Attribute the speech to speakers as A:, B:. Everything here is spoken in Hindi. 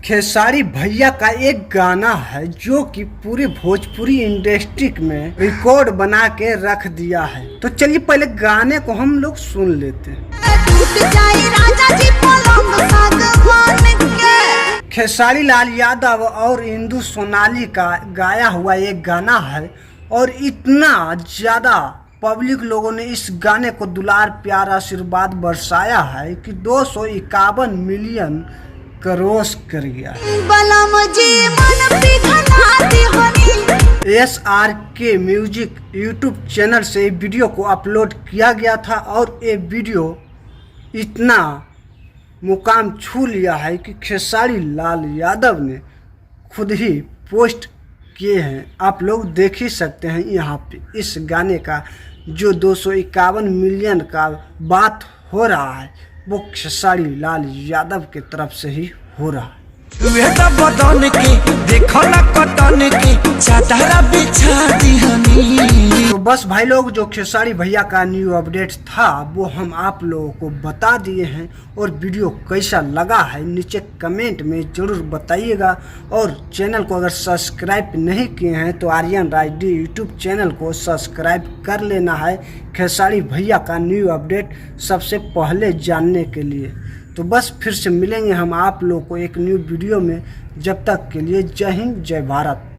A: खेसारी भैया का एक गाना है जो कि पूरी भोजपुरी इंडस्ट्री में रिकॉर्ड बना के रख दिया है। तो चलिए पहले गाने को हम लोग सुन लेते हैं। खेसारी लाल यादव और इंदु सोनाली का गाया हुआ एक गाना है और इतना ज्यादा पब्लिक लोगों ने इस गाने को दुलार प्यार आशीर्वाद बरसाया है कि 251 मिलियन क्रॉस कर गया। SRK म्यूजिक यूट्यूब चैनल से वीडियो को अपलोड किया गया था और ये वीडियो इतना मुकाम छू लिया है कि खेसारी लाल यादव ने खुद ही पोस्ट किए हैं। आप लोग देख ही सकते हैं यहाँ पे इस गाने का जो 251 मिलियन का बात हो रहा है वो खेसारी लाल यादव के तरफ से ही हो रहा है।
B: बदन के देखो ना कटन के चादरा बिछा दिहनी।
A: तो बस भाई लोग जो खेसारी भैया का न्यू अपडेट था वो हम आप लोगों को बता दिए हैं और वीडियो कैसा लगा है नीचे कमेंट में ज़रूर बताइएगा। और चैनल को अगर सब्सक्राइब नहीं किए हैं तो आर्यन राइडी यूट्यूब चैनल को सब्सक्राइब कर लेना है खेसारी भैया का न्यू अपडेट सबसे पहले जानने के लिए। तो बस फिर से मिलेंगे हम आप लोगों को एक न्यू वीडियो में। जब तक के लिए जय हिंद जय भारत।